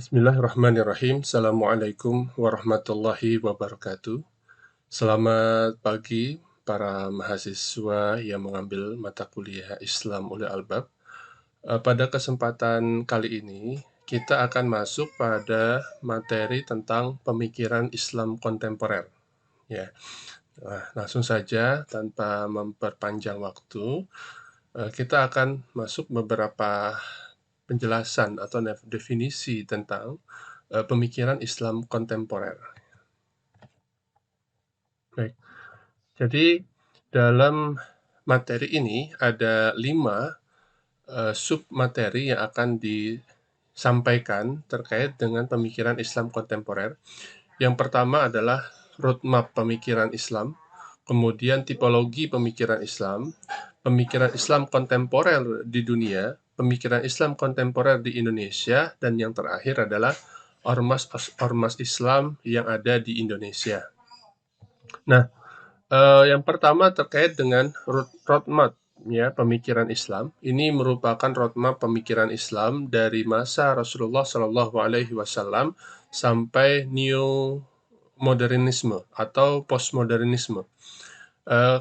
Bismillahirrahmanirrahim. Assalamualaikum warahmatullahi wabarakatuh. Selamat pagi para mahasiswa yang mengambil mata kuliah Islam Ulil Albab. Pada kesempatan kali ini, kita akan masuk pada materi tentang pemikiran Islam kontemporer. Ya, langsung saja tanpa memperpanjang waktu, kita akan masuk beberapa penjelasan atau definisi tentang pemikiran Islam kontemporer. Baik, jadi dalam materi ini ada 5 submateri yang akan disampaikan terkait dengan pemikiran Islam kontemporer. Yang pertama adalah roadmap pemikiran Islam, kemudian tipologi pemikiran Islam kontemporer di dunia, pemikiran Islam kontemporer di Indonesia, dan yang terakhir adalah ormas Islam yang ada di Indonesia. Nah, yang pertama terkait dengan roadmap ya pemikiran Islam. Ini merupakan roadmap pemikiran Islam dari masa Rasulullah Shallallahu Alaihi Wasallam sampai neo modernisme atau postmodernisme.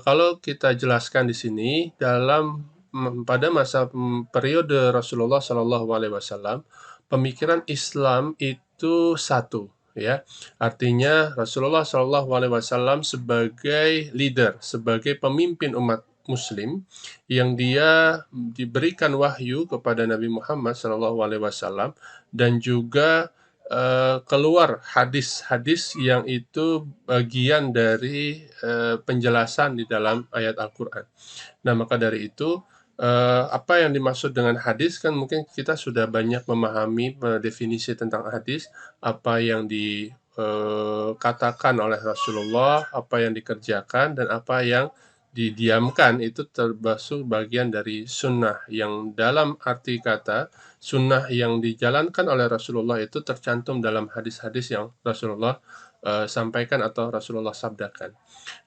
Kalau kita jelaskan di sini pada masa periode Rasulullah Shallallahu Alaihi Wasallam, pemikiran Islam itu satu, ya. Artinya Rasulullah Shallallahu Alaihi Wasallam sebagai leader, sebagai pemimpin umat Muslim yang dia diberikan wahyu kepada Nabi Muhammad Shallallahu Alaihi Wasallam dan juga keluar hadis-hadis yang itu bagian dari penjelasan di dalam ayat Al-Quran. Nah, maka dari itu apa yang dimaksud dengan hadis kan mungkin kita sudah banyak memahami definisi tentang hadis, apa yang dikatakan oleh Rasulullah, apa yang dikerjakan, dan apa yang didiamkan itu termasuk bagian dari sunnah yang dalam arti kata sunnah yang dijalankan oleh Rasulullah itu tercantum dalam hadis-hadis yang Rasulullah sampaikan atau Rasulullah sabdakan.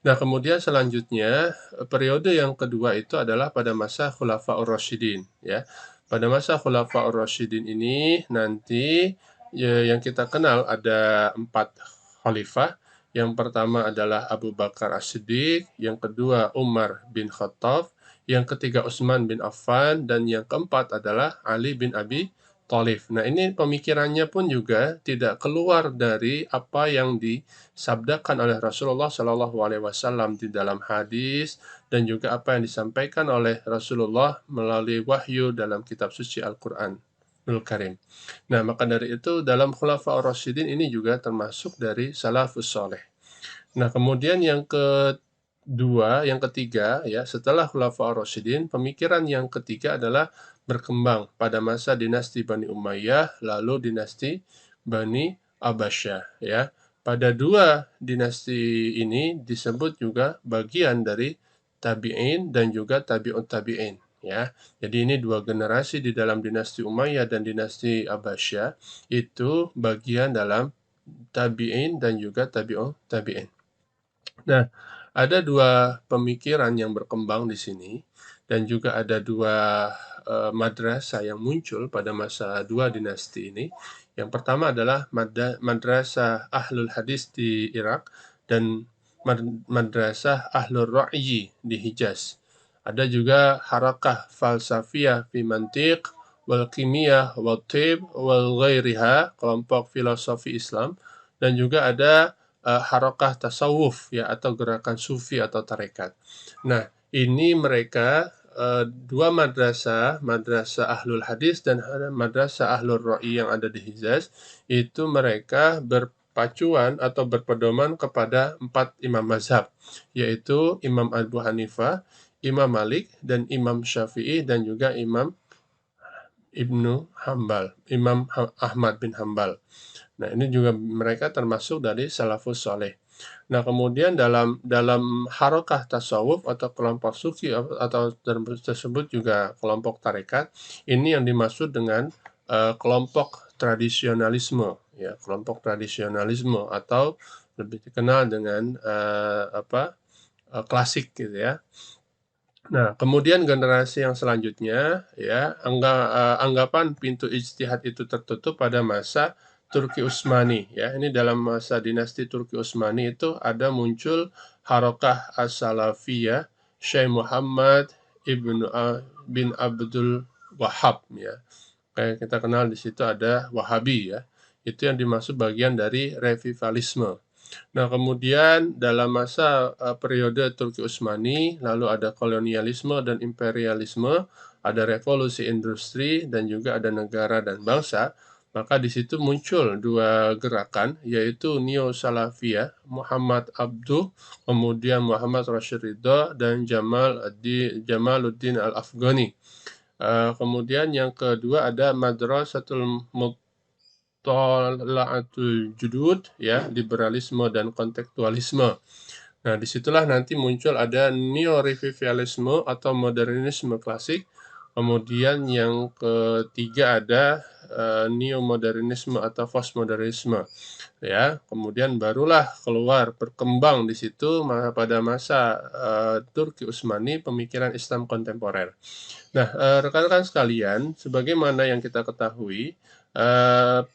Nah, kemudian selanjutnya periode yang kedua itu adalah pada masa Khulafaur Rasyidin, ya. Pada masa Khulafaur Rasyidin ini nanti ya, yang kita kenal ada 4 khalifah. Yang pertama adalah Abu Bakar As-Siddiq, yang kedua Umar bin Khattab, yang ketiga Utsman bin Affan, dan yang keempat adalah Ali bin Abi Thalib. Nah, ini pemikirannya pun juga tidak keluar dari apa yang disabdakan oleh Rasulullah Shallallahu Alaihi Wasallam di dalam hadis dan juga apa yang disampaikan oleh Rasulullah melalui wahyu dalam kitab suci Al-Quran Karim. Nah, maka dari itu dalam Khulafaur Rasyidin ini juga termasuk dari salafus soleh. Nah, kemudian yang ketiga ya, setelah Khulafaur Rasyidin, pemikiran yang ketiga adalah berkembang pada masa dinasti Bani Umayyah, lalu dinasti Bani Abbasiyah ya. Pada 2 dinasti ini disebut juga bagian dari tabi'in dan juga tabi'ut tabi'in ya. Jadi ini 2 generasi di dalam dinasti Umayyah dan dinasti Abbasiyah itu bagian dalam tabi'in dan juga tabi'ut tabi'in. Nah, ada 2 pemikiran yang berkembang di sini dan juga ada 2 madrasah yang muncul pada masa 2 dinasti ini. Yang pertama adalah madrasah Ahlul Hadis di Irak dan madrasah Ahlul Ra'yi di Hijaz. Ada juga harakah falsafiyah fi mantiq wal kimiyah wal tib wal ghairiha, kelompok filosofi Islam, dan juga ada harakah tasawuf ya atau gerakan sufi atau tarekat. Nah, ini mereka 2 madrasah Ahlul Hadis dan madrasah Ahlul Ra'i yang ada di Hijaz, itu mereka berpacuan atau berpedoman kepada 4 imam mazhab, yaitu Imam Abu Hanifah, Imam Malik, dan Imam Syafi'i, dan juga Imam Imam Ahmad bin Hambal. Nah, ini juga mereka termasuk dari salafus soleh. Nah, kemudian dalam harakah tasawuf atau kelompok sufi atau tersebut juga kelompok tarekat, ini yang dimaksud dengan kelompok tradisionalisme ya, kelompok tradisionalisme atau lebih dikenal dengan klasik gitu ya. Nah, kemudian generasi yang selanjutnya ya, anggapan pintu ijtihad itu tertutup pada masa Turki Utsmani ya. Ini dalam masa dinasti Turki Utsmani itu ada muncul Harokah As-Salafiyah Syekh Muhammad bin Abdul Wahhab ya. Kayak kita kenal di situ ada Wahabi ya. Itu yang dimaksud bagian dari revivalisme. Nah, kemudian dalam masa periode Turki Utsmani, lalu ada kolonialisme dan imperialisme, ada revolusi industri, dan juga ada negara dan bangsa. Maka di situ muncul dua gerakan, yaitu Neo Salafiyah, Muhammad Abduh, kemudian Muhammad Rashid Ridho, dan Jamaluddin Al-Afghani. Kemudian yang kedua ada Madrasatul Tolaatul Judud, ya, liberalisme dan kontekstualisme. Nah, disitulah nanti muncul ada neo-revivalisme atau modernisme klasik. Kemudian yang ketiga ada neo-modernisme atau postmodernisme. Ya, kemudian barulah keluar berkembang di situ pada masa Turki Utsmani pemikiran Islam kontemporer. Nah, rekan-rekan sekalian, sebagaimana yang kita ketahui,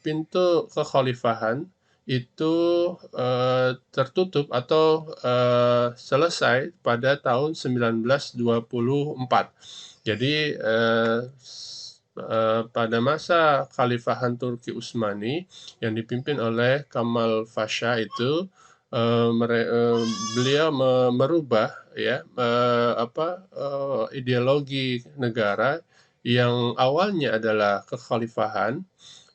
pintu kekhalifahan itu tertutup atau selesai pada tahun 1924. Jadi pada masa Khalifahan Turki Utsmani yang dipimpin oleh Kamal Pasha itu beliau merubah ya ideologi negara yang awalnya adalah kekhalifahan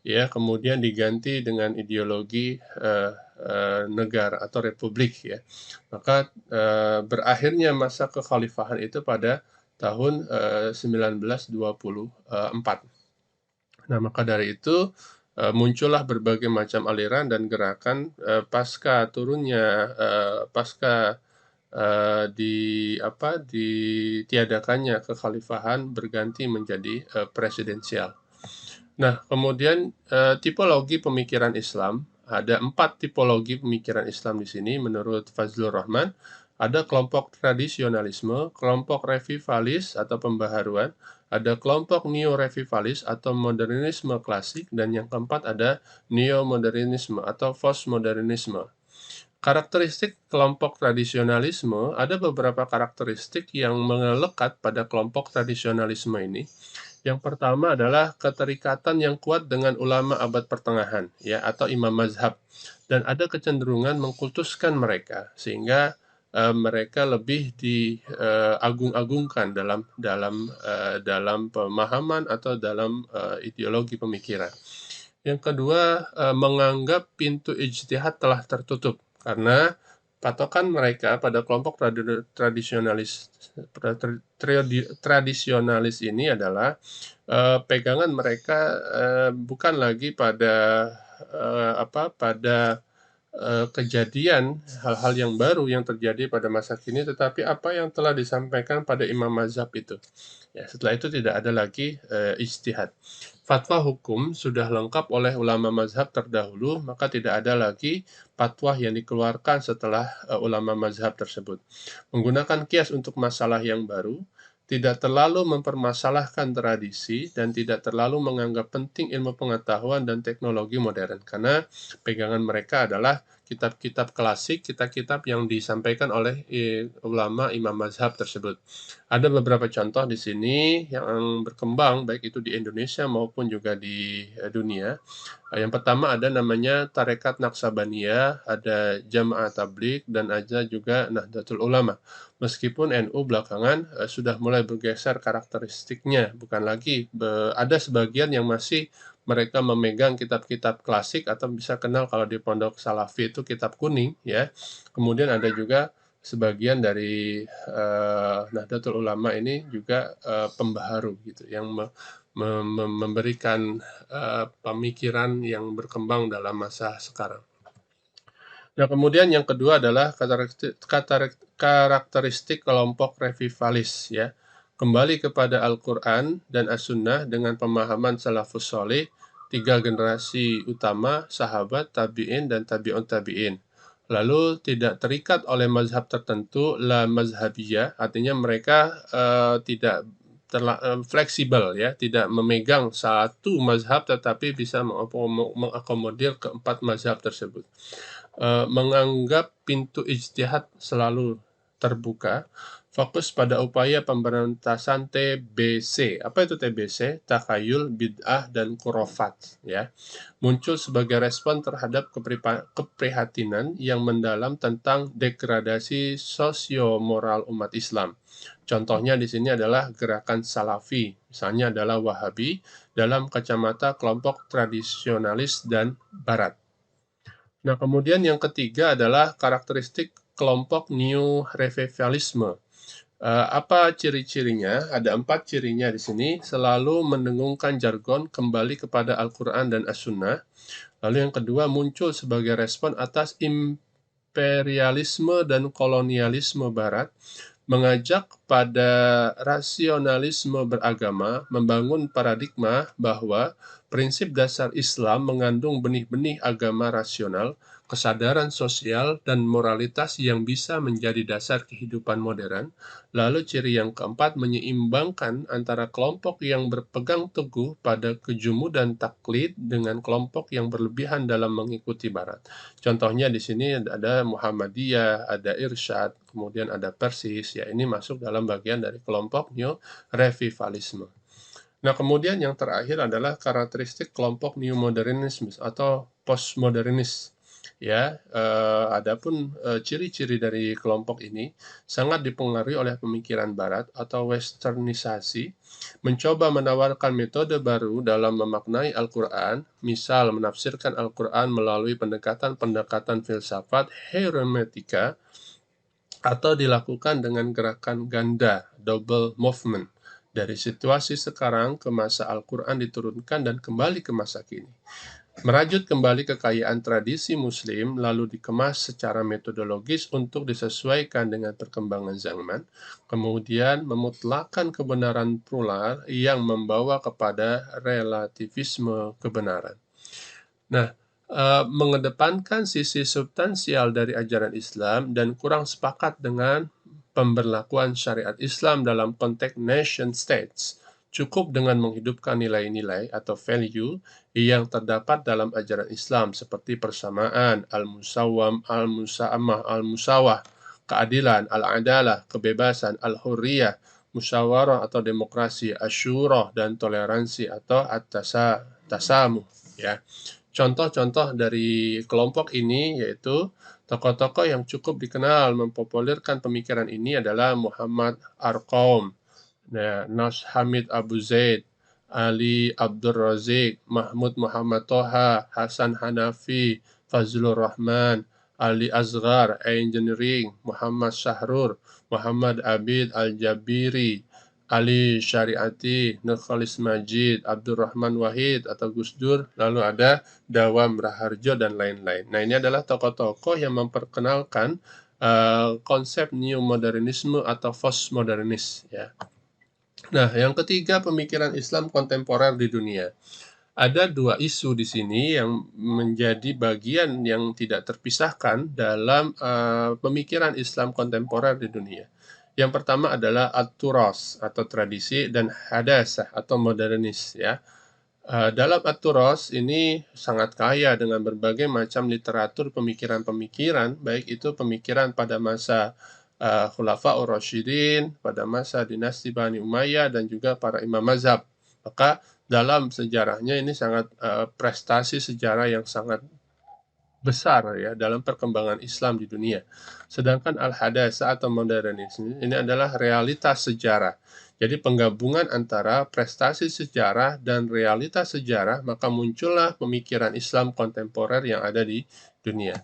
ya kemudian diganti dengan ideologi negara atau republik ya. Maka berakhirnya masa kekhalifahan itu pada tahun 1924. Nah, maka dari itu muncullah berbagai macam aliran dan gerakan pasca turunnya pasca ditiadakannya kekhalifahan berganti menjadi presidensial. Nah, kemudian tipologi pemikiran Islam, ada 4 tipologi pemikiran Islam di sini menurut Fazlur Rahman. Ada kelompok tradisionalisme, kelompok revivalis atau pembaharuan, ada kelompok neo-revivalis atau modernisme klasik, dan yang keempat ada neo-modernisme atau postmodernisme. Karakteristik kelompok tradisionalisme, ada beberapa karakteristik yang melekat pada kelompok tradisionalisme ini. Yang pertama adalah keterikatan yang kuat dengan ulama abad pertengahan, ya, atau imam mazhab, dan ada kecenderungan mengkultuskan mereka sehingga mereka lebih diagung-agungkan dalam pemahaman atau dalam ideologi pemikiran. Yang kedua, menganggap pintu ijtihad telah tertutup karena patokan mereka pada kelompok tradisionalis ini adalah pegangan mereka bukan lagi pada kejadian hal-hal yang baru yang terjadi pada masa kini, tetapi apa yang telah disampaikan pada imam mazhab itu. Ya, setelah itu tidak ada lagi ijtihad. Fatwa hukum sudah lengkap oleh ulama mazhab terdahulu, maka tidak ada lagi fatwa yang dikeluarkan setelah ulama mazhab tersebut. Menggunakan kias untuk masalah yang baru, tidak terlalu mempermasalahkan tradisi, dan tidak terlalu menganggap penting ilmu pengetahuan dan teknologi modern, karena pegangan mereka adalah kitab-kitab klasik, kitab-kitab yang disampaikan oleh ulama imam mazhab tersebut. Ada beberapa contoh di sini yang berkembang, baik itu di Indonesia maupun juga di dunia. Yang pertama ada namanya Tarekat Naksabaniyah, ada Jamaah Tabligh, dan ada juga Nahdlatul Ulama. Meskipun NU belakangan sudah mulai bergeser karakteristiknya, bukan lagi ada sebagian yang masih mereka memegang kitab-kitab klasik atau bisa kenal kalau di Pondok Salafi itu kitab kuning ya. Kemudian ada juga sebagian dari Nahdlatul Ulama ini juga pembaharu gitu yang memberikan pemikiran yang berkembang dalam masa sekarang. Nah, kemudian yang kedua adalah karakteristik kelompok revivalis ya. Kembali kepada Al-Quran dan As-Sunnah dengan pemahaman salafus soleh, 3 generasi utama, sahabat, tabi'in, dan tabi'un tabi'in. lalu tidak terikat oleh mazhab tertentu, la mazhabiyah, artinya mereka tidak fleksibel ya, tidak memegang satu mazhab tetapi bisa mengakomodir keempat mazhab tersebut. Menganggap pintu ijtihad selalu terbuka, fokus pada upaya pemberantasan TBC. Apa itu TBC? Takhayul, bid'ah, dan khurafat. Ya, muncul sebagai respon terhadap keprihatinan yang mendalam tentang degradasi sosio-moral umat Islam. Contohnya di sini adalah gerakan Salafi, misalnya adalah Wahabi dalam kacamata kelompok tradisionalis dan Barat. Nah, kemudian yang ketiga adalah karakteristik kelompok New Revivalisme. Apa ciri-cirinya? Ada 4 cirinya di sini. Selalu mendengungkan jargon kembali kepada Al-Quran dan As-Sunnah. Lalu yang kedua muncul sebagai respon atas imperialisme dan kolonialisme Barat, mengajak pada rasionalisme beragama, membangun paradigma bahwa prinsip dasar Islam mengandung benih-benih agama rasional, kesadaran sosial, dan moralitas yang bisa menjadi dasar kehidupan modern. Lalu ciri yang keempat menyeimbangkan antara kelompok yang berpegang teguh pada kejumudan taklid dengan kelompok yang berlebihan dalam mengikuti Barat. Contohnya di sini ada Muhammadiyah, ada Irsyad, kemudian ada Persis, ya ini masuk dalam bagian dari kelompok New Revivalisme. Nah, kemudian yang terakhir adalah karakteristik kelompok New Modernisme atau Postmodernis. Ya, adapun ciri-ciri dari kelompok ini sangat dipengaruhi oleh pemikiran Barat atau Westernisasi, mencoba menawarkan metode baru dalam memaknai Al-Quran, misal menafsirkan Al-Quran melalui pendekatan-pendekatan filsafat hermeneutika, atau dilakukan dengan gerakan ganda, double movement, dari situasi sekarang ke masa Al-Quran diturunkan dan kembali ke masa kini. Merajut kembali kekayaan tradisi Muslim, lalu dikemas secara metodologis untuk disesuaikan dengan perkembangan zaman, kemudian memutlakkan kebenaran plural yang membawa kepada relativisme kebenaran. Nah, mengedepankan sisi substansial dari ajaran Islam dan kurang sepakat dengan pemberlakuan syariat Islam dalam konteks nation states. Cukup dengan menghidupkan nilai-nilai atau value yang terdapat dalam ajaran Islam seperti persamaan, al-musawwam, al-musa'amah, al-musawah, keadilan, al-adalah, kebebasan, al-hurriyah, musyawarah atau demokrasi, asyurah, dan toleransi atau at-tasamuh. Ya. Contoh-contoh dari kelompok ini yaitu tokoh-tokoh yang cukup dikenal mempopulerkan pemikiran ini adalah Muhammad Arqaum, Nas Hamid Abu Zaid, Ali Abdul Razik, Mahmud Muhammad Toha, Hasan Hanafi, Fazlur Rahman, Ali Asghar, Engineering, Muhammad Syahrur, Muhammad Abid Al-Jabiri, Ali Syariati, Nurkhalis Majid, Abdurrahman Wahid atau Gus Dur, lalu ada Dawam Raharjo dan lain-lain. Nah, ini adalah tokoh-tokoh yang memperkenalkan konsep New Modernisme atau Postmodernis ya. Nah, yang ketiga pemikiran Islam kontemporer di dunia. Ada 2 isu di sini yang menjadi bagian yang tidak terpisahkan dalam pemikiran Islam kontemporer di dunia. Yang pertama adalah at-turas atau tradisi dan hadasah atau modernis ya. Dalam at-turas ini sangat kaya dengan berbagai macam literatur pemikiran-pemikiran, baik itu pemikiran pada masa Khulafaur Rasyidin, pada masa dinasti Bani Umayyah dan juga para imam mazhab. Maka dalam sejarahnya ini sangat prestasi sejarah yang sangat besar ya dalam perkembangan Islam di dunia. Sedangkan al-hadasa atau modernisme ini adalah realitas sejarah. Jadi penggabungan antara prestasi sejarah dan realitas sejarah, maka muncullah pemikiran Islam kontemporer yang ada di dunia.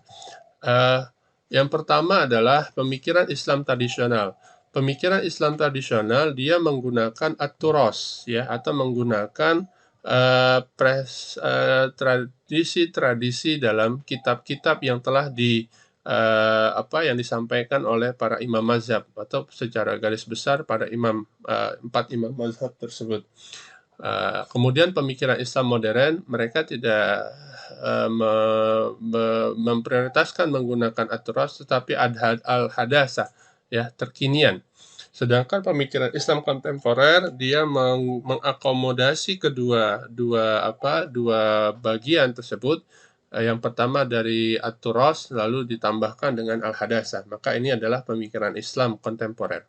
Yang pertama adalah pemikiran Islam tradisional. Pemikiran Islam tradisional dia menggunakan at-turas ya atau menggunakan tradisi-tradisi dalam kitab-kitab yang telah yang disampaikan oleh para imam mazhab atau secara garis besar pada 4 imam mazhab tersebut. Kemudian pemikiran Islam modern, mereka tidak memprioritaskan menggunakan aturas, tetapi al-hadasah, ya, terkinian. Sedangkan pemikiran Islam kontemporer dia mengakomodasi dua bagian tersebut. Yang pertama dari aturos lalu ditambahkan dengan al-hadasah. Maka ini adalah pemikiran Islam kontemporer.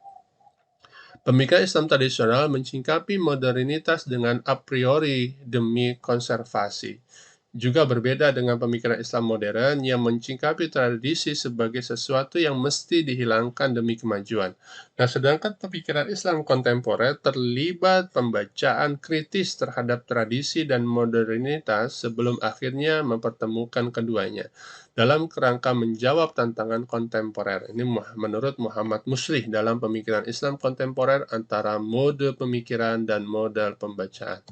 Pemikiran Islam tradisional menyingkapi modernitas dengan a priori demi konservasi. Juga berbeda dengan pemikiran Islam modern yang menyingkapi tradisi sebagai sesuatu yang mesti dihilangkan demi kemajuan. Nah, sedangkan pemikiran Islam kontemporer terlibat pembacaan kritis terhadap tradisi dan modernitas sebelum akhirnya mempertemukan keduanya dalam kerangka menjawab tantangan kontemporer. Ini menurut Muhammad Muslih dalam pemikiran Islam kontemporer antara mode pemikiran dan model pembacaan.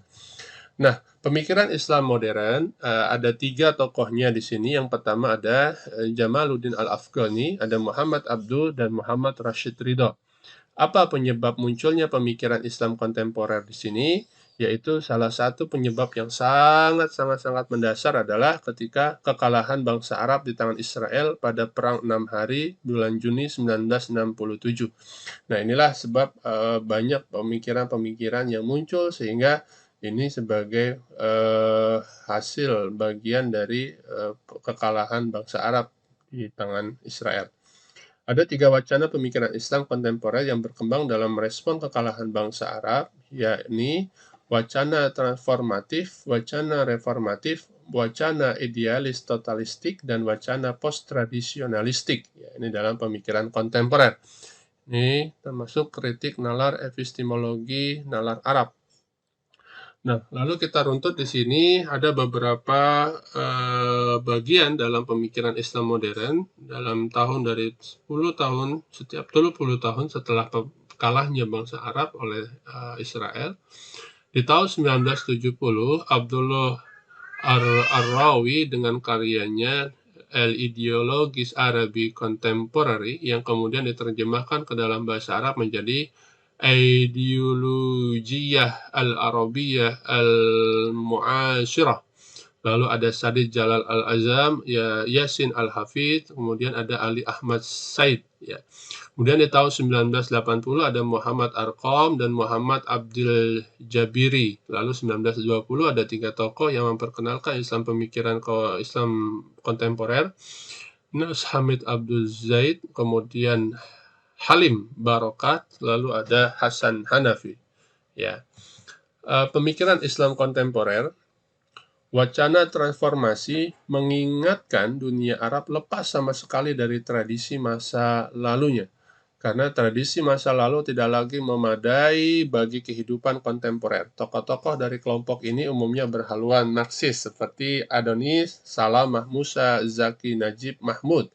Nah, pemikiran Islam modern ada 3 tokohnya di sini. Yang pertama ada Jamaluddin Al-Afghani, ada Muhammad Abduh, dan Muhammad Rashid Ridho. Apa penyebab munculnya pemikiran Islam kontemporer di sini? Yaitu salah satu penyebab yang sangat mendasar adalah ketika kekalahan bangsa Arab di tangan Israel pada Perang 6 Hari bulan Juni 1967. Nah, inilah sebab banyak pemikiran-pemikiran yang muncul sehingga ini sebagai hasil bagian dari kekalahan bangsa Arab di tangan Israel. Ada 3 wacana pemikiran Islam kontemporer yang berkembang dalam merespon kekalahan bangsa Arab, yakni wacana transformatif, wacana reformatif, wacana idealis totalistik, dan wacana post-tradisionalistik. Ya, ini dalam pemikiran kontemporer. Ini termasuk kritik nalar epistemologi nalar Arab. Nah, lalu kita runtut di sini ada beberapa bagian dalam pemikiran Islam modern dalam tahun dari 10 tahun, setiap 20 tahun setelah kalahnya bangsa Arab oleh Israel. Di tahun 1970, Abdullah Ar-Rawi dengan karyanya El-Ideologis Arabi Contemporary yang kemudian diterjemahkan ke dalam bahasa Arab menjadi Ideologiyah Al-Arabiyah Al-Mu'asyirah. Lalu ada Sadid Jalal Al-Azam, ya, Yasin Al-Hafidh, kemudian ada Ali Ahmad Said. Ya. Kemudian di tahun 1980 ada Muhammad Arqam dan Muhammad Abdul Jabiri. Lalu 1920 ada 3 tokoh yang memperkenalkan Islam pemikiran Islam kontemporer. Nas Hamid Abdul Zaid, kemudian Halim Barokat, lalu ada Hasan Hanafi. Ya, pemikiran Islam kontemporer, wacana transformasi mengingatkan dunia Arab lepas sama sekali dari tradisi masa lalunya. Karena tradisi masa lalu tidak lagi memadai bagi kehidupan kontemporer. Tokoh-tokoh dari kelompok ini umumnya berhaluan Marxis seperti Adonis, Salamah Musa, Zaki Najib Mahmud.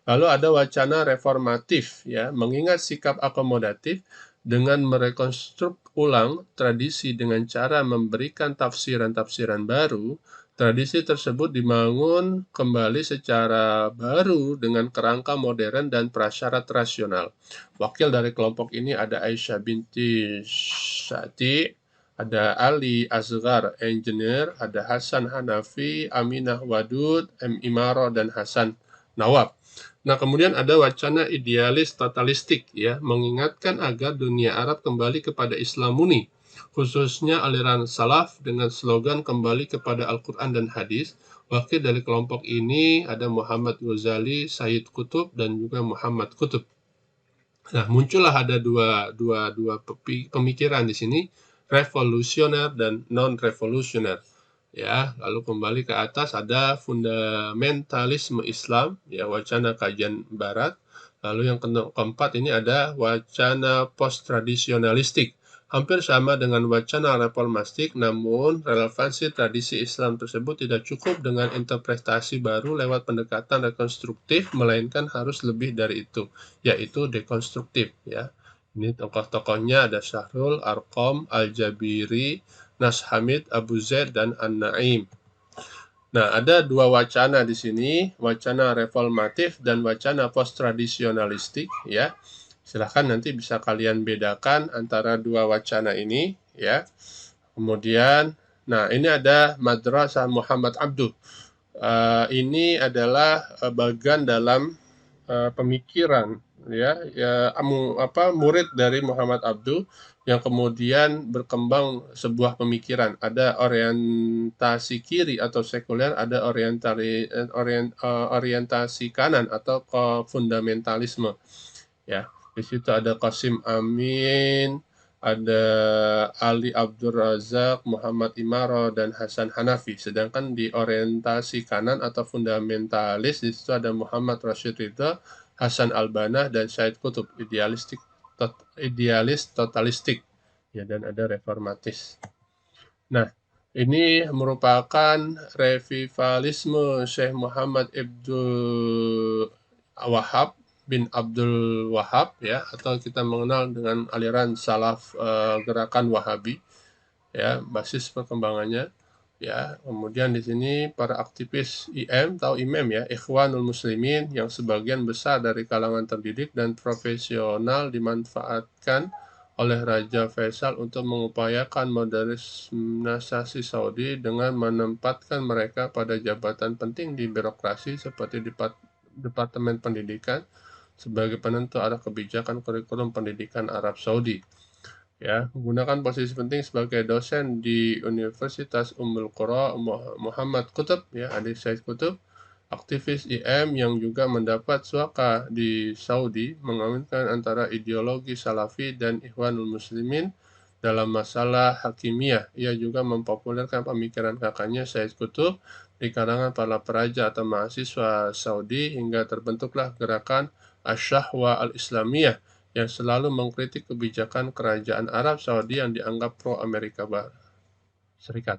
Lalu ada wacana reformatif, ya, mengingat sikap akomodatif dengan merekonstruk ulang tradisi dengan cara memberikan tafsiran-tafsiran baru. Tradisi tersebut dibangun kembali secara baru dengan kerangka modern dan prasyarat rasional. Wakil dari kelompok ini ada Aisyah binti Syati, ada Ali Asghar Engineer, ada Hasan Hanafi, Aminah Wadud, M. Imaro, dan Hasan Nawab. Nah, kemudian ada wacana idealis totalistik, ya, mengingatkan agar dunia Arab kembali kepada Islam murni, khususnya aliran salaf dengan slogan kembali kepada Al-Quran dan Hadis. Wakil dari kelompok ini ada Muhammad Ghazali, Sayyid Qutb, dan juga Muhammad Qutb. Nah, muncullah ada dua pemikiran di sini, revolusioner dan non-revolusioner. Ya, lalu kembali ke atas ada fundamentalisme Islam, ya, wacana kajian barat. Lalu yang keempat ini ada wacana post-tradisionalistik. Hampir sama dengan wacana reformastik, namun relevansi tradisi Islam tersebut tidak cukup dengan interpretasi baru lewat pendekatan rekonstruktif, melainkan harus lebih dari itu, yaitu dekonstruktif. Ya. Ini tokoh-tokohnya ada Syahrul, Arqam, Al-Jabiri, Nas Hamid, Abu Zaid, dan An-Naim. Nah, ada 2 wacana di sini, wacana reformatif dan wacana post-tradisionalistik, ya. Silahkan nanti bisa kalian bedakan antara 2 wacana ini, ya. Kemudian, nah ini ada Madrasah Muhammad Abduh. Ini adalah bagian dalam pemikiran ya murid dari Muhammad Abduh yang kemudian berkembang sebuah pemikiran. Ada orientasi kiri atau sekuler, ada orientasi kanan atau fundamentalisme. Ya, di situ ada Qasim Amin, ada Ali Abdul Razak, Muhammad Imaro, dan Hasan Hanafi. Sedangkan di orientasi kanan atau fundamentalis, di situ ada Muhammad Rashid Ridha, Hasan Al-Banna, dan Syed Qutb, idealis totalistik. Ya, dan ada reformatis. Nah, ini merupakan revivalisme Syekh Muhammad Abdul Wahab bin Abdul Wahab ya, atau kita mengenal dengan aliran salaf gerakan Wahabi ya, basis perkembangannya ya. Kemudian di sini para aktivis IM ya, Ikhwanul Muslimin, yang sebagian besar dari kalangan terdidik dan profesional dimanfaatkan oleh Raja Faisal untuk mengupayakan modernisasi Saudi dengan menempatkan mereka pada jabatan penting di birokrasi seperti Departemen Pendidikan sebagai penentu arah kebijakan kurikulum pendidikan Arab Saudi. Ya, menggunakan posisi penting sebagai dosen di Universitas Ummul Qura, Muhammad Qutb ya, adik Syed Qutb, aktivis IM yang juga mendapat suaka di Saudi, mengawinkan antara ideologi Salafi dan Ikhwanul Muslimin dalam masalah hakimiyah. Ia juga mempopulerkan pemikiran kakaknya Syed Qutb di kalangan para peraja atau mahasiswa Saudi hingga terbentuklah gerakan Asyahwa Al-Islamiyah yang selalu mengkritik kebijakan kerajaan Arab Saudi yang dianggap pro-Amerika Serikat.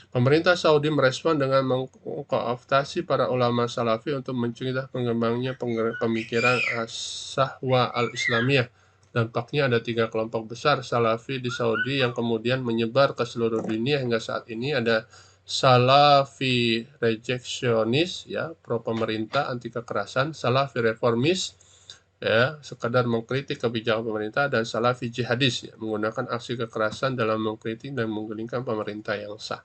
Pemerintah Saudi merespon dengan mengkooptasi para ulama Salafi untuk mencegah pengembangnya pemikiran Asyahwa Al-Islamiyah. Dampaknya ada 3 kelompok besar Salafi di Saudi yang kemudian menyebar ke seluruh dunia hingga saat ini. Ada Salafi rejectionis ya, pro pemerintah, anti kekerasan, Salafi reformis ya, sekadar mengkritik kebijakan pemerintah, dan Salafi jihadis ya, menggunakan aksi kekerasan dalam mengkritik dan menggulingkan pemerintah yang sah.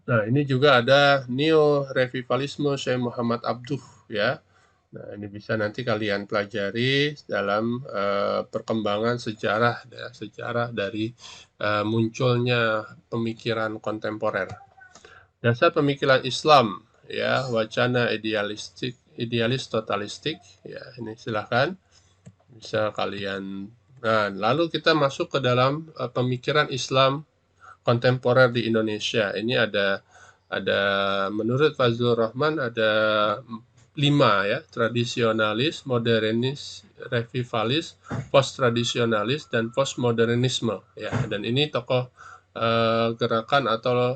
Nah, ini juga ada neo revivalisme Syekh Muhammad Abduh ya. Nah, ini bisa nanti kalian pelajari dalam perkembangan sejarah ya, sejarah dari munculnya pemikiran kontemporer. Dasar pemikiran Islam ya, wacana idealis totalistik ya, ini silahkan bisa kalian. Nah, lalu kita masuk ke dalam pemikiran Islam kontemporer di Indonesia. Ini ada menurut Fazlur Rahman ada 5 ya, tradisionalis, modernis, revivalis, post tradisionalis, dan postmodernisme ya. Dan ini tokoh gerakan atau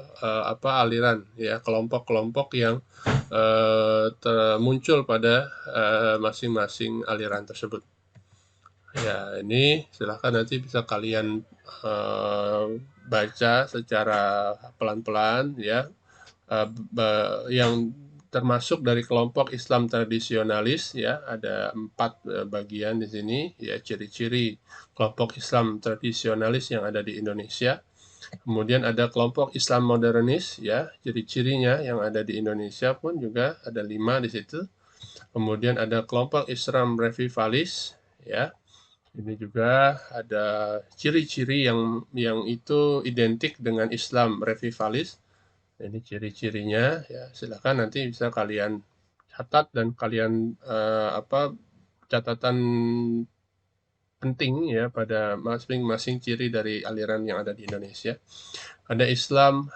aliran ya, kelompok-kelompok yang muncul pada masing-masing aliran tersebut. Ya, ini silahkan nanti bisa kalian baca secara pelan-pelan ya, yang termasuk dari kelompok Islam tradisionalis ya, ada 4 bagian di sini ya, ciri-ciri kelompok Islam tradisionalis yang ada di Indonesia. Kemudian ada kelompok Islam modernis ya, ciri-cirinya yang ada di Indonesia pun juga ada 5 di situ. Kemudian ada kelompok Islam revivalis ya. Ini juga ada ciri-ciri yang itu identik dengan Islam revivalis. Ini ciri-cirinya ya, silakan nanti bisa kalian catat dan kalian catatan penting ya pada masing-masing ciri dari aliran yang ada di Indonesia. Ada Islam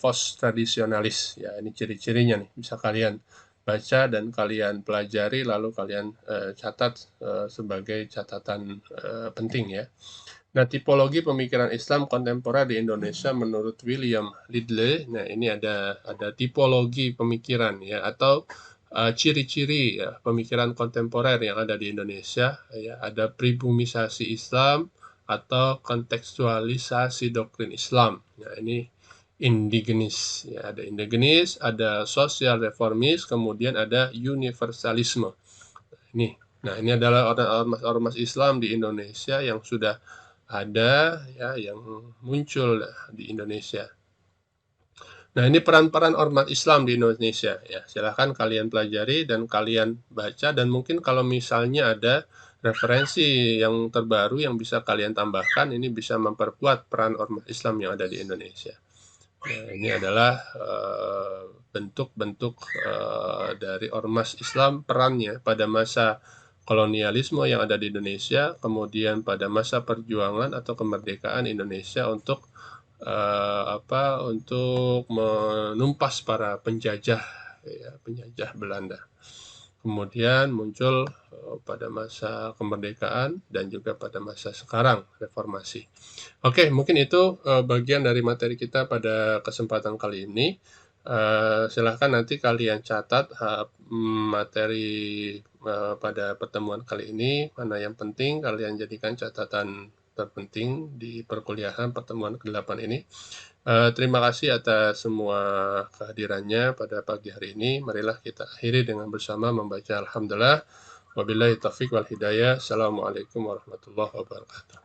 post tradisionalis ya, ini ciri-cirinya nih, bisa kalian baca dan kalian pelajari lalu kalian catat sebagai catatan penting ya. Nah, tipologi pemikiran Islam kontemporer di Indonesia menurut William Lidle. Nah, ini ada tipologi pemikiran ya, atau ciri-ciri ya, pemikiran kontemporer yang ada di Indonesia ya. Ada pribumisasi Islam atau kontekstualisasi doktrin Islam. Nah, ini indigenis ya, ada indigenis, ada sosial reformis, kemudian ada universalisme. Nah, ini adalah ormas-ormas Islam di Indonesia yang sudah ada ya yang muncul di Indonesia. Nah, ini peran-peran ormas Islam di Indonesia ya. Silahkan kalian pelajari dan kalian baca, dan mungkin kalau misalnya ada referensi yang terbaru yang bisa kalian tambahkan, ini bisa memperkuat peran ormas Islam yang ada di Indonesia. Nah, ini adalah bentuk-bentuk dari ormas Islam, perannya pada masa kolonialisme yang ada di Indonesia, kemudian pada masa perjuangan atau kemerdekaan Indonesia untuk untuk menumpas para penjajah, ya, penjajah Belanda. Kemudian muncul pada masa kemerdekaan dan juga pada masa sekarang reformasi. Oke, mungkin itu bagian dari materi kita pada kesempatan kali ini. Silahkan nanti kalian catat materi pada pertemuan kali ini, mana yang penting kalian jadikan catatan terpenting di perkuliahan pertemuan ke-8 ini. Terima kasih atas semua kehadirannya pada pagi hari ini. Marilah kita akhiri dengan bersama membaca Alhamdulillah. Wabillahi taufiq wal hidayah. Assalamualaikum warahmatullahi wabarakatuh.